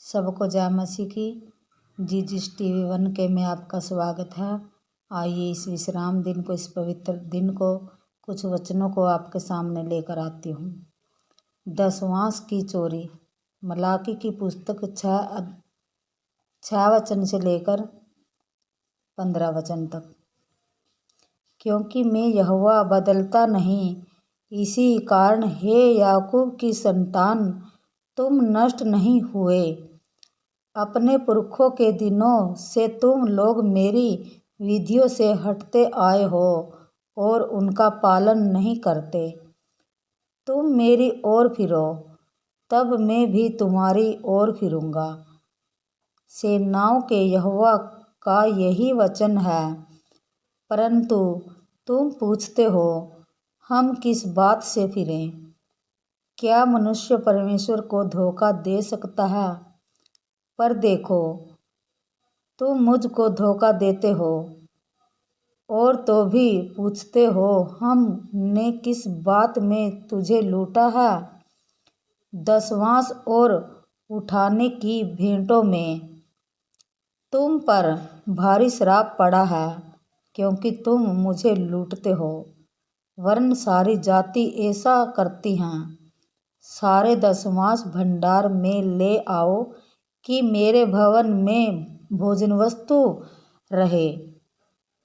सबको जय मसीह की। जीजस टीवी 1 के में आपका स्वागत है। आइए इस विश्राम दिन को, इस पवित्र दिन को, कुछ वचनों को आपके सामने लेकर आती हूँ। दशवांश की चोरी, मलाकी की पुस्तक 6 वचन से लेकर 15 वचन तक। क्योंकि मैं यहोवा बदलता नहीं, इसी कारण हे याकूब की संतान, तुम नष्ट नहीं हुए। अपने पुरखों के दिनों से तुम लोग मेरी विधियों से हटते आए हो और उनका पालन नहीं करते। तुम मेरी ओर फिरो, तब मैं भी तुम्हारी ओर फिरूंगा। सेनाओं के यहोवा का यही वचन है। परंतु तुम पूछते हो, हम किस बात से फिरें? क्या मनुष्य परमेश्वर को धोखा दे सकता है? पर देखो, तुम मुझको धोखा देते हो और तो भी पूछते हो, हमने किस बात में तुझे लूटा है? दशवांश और उठाने की भेंटों में तुम पर भारी श्राप पड़ा है, क्योंकि तुम मुझे लूटते हो। वरन सारी जाति ऐसा करती हैं। सारे दशवांश भंडार में ले आओ कि मेरे भवन में भोजन वस्तु रहे।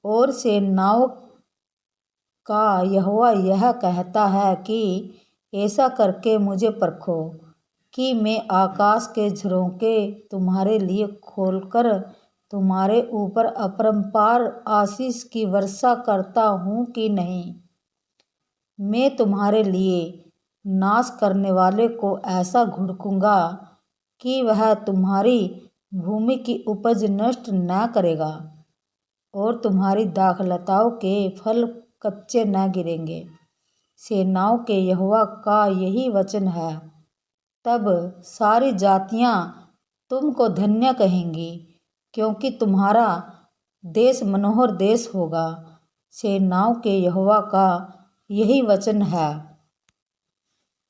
और सेनाओं का यहोवा यह कहता है कि ऐसा करके मुझे परखो कि मैं आकाश के झरोखे तुम्हारे लिए खोलकर तुम्हारे ऊपर अपरंपार आशीष की वर्षा करता हूँ कि नहीं। मैं तुम्हारे लिए नाश करने वाले को ऐसा घुड़कूंगा कि वह तुम्हारी भूमि की उपज नष्ट न करेगा और तुम्हारी दाखलताओं के फल कच्चे न गिरेंगे। सेनाओं के यहोवा का यही वचन है। तब सारी जातियां तुमको धन्य कहेंगी, क्योंकि तुम्हारा देश मनोहर देश होगा। सेनाओं के यहोवा का यही वचन है।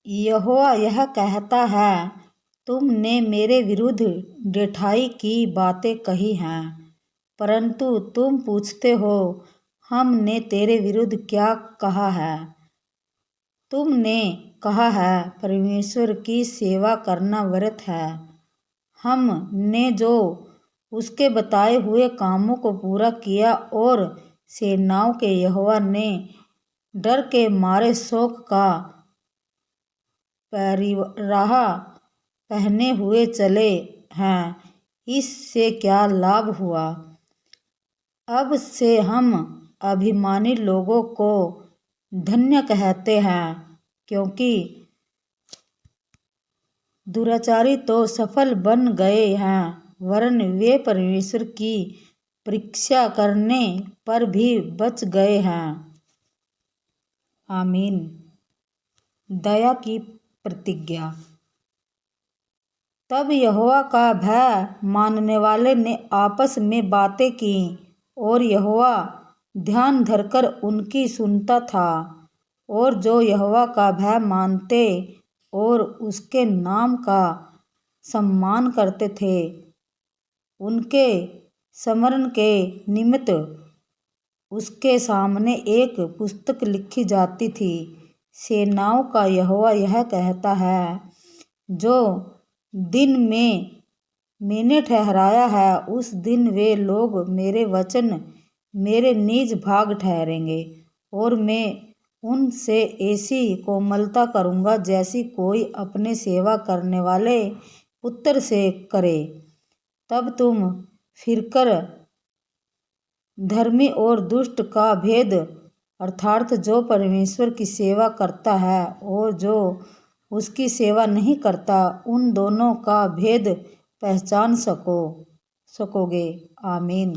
यहोवा यह कहता है, तुमने मेरे विरुद्ध ढिठाई की बातें कही हैं। परंतु तुम पूछते हो, हमने तेरे विरुद्ध क्या कहा है? तुमने कहा है, परमेश्वर की सेवा करना व्यर्थ है। हमने जो उसके बताए हुए कामों को पूरा किया और सेनाओं के यहोवा ने डर के मारे शोक का परिराह पहने हुए चले हैं, इससे क्या लाभ हुआ? अब से हम अभिमानी लोगों को धन्य कहते हैं, क्योंकि दुराचारी तो सफल बन गए हैं, वरन वे परमेश्वर की परीक्षा करने पर भी बच गए हैं। आमीन। दया की प्रतिज्ञा। तब यहोवा का भय मानने वाले ने आपस में बातें की, और यहोवा ध्यान धरकर उनकी सुनता था। और जो यहोवा का भय मानते और उसके नाम का सम्मान करते थे, उनके स्मरण के निमित्त उसके सामने एक पुस्तक लिखी जाती थी। सेनाओं का यहोवा यह कहता है, जो दिन में मैंने ठहराया है, उस दिन वे लोग मेरे वचन मेरे निज भाग ठहरेंगे, और मैं उनसे ऐसी कोमलता करूँगा जैसी कोई अपने सेवा करने वाले पुत्र से करे। तब तुम फिरकर धर्मी और दुष्ट का भेद, अर्थात जो परमेश्वर की सेवा करता है और जो उसकी सेवा नहीं करता, उन दोनों का भेद पहचान सकोगे। आमीन।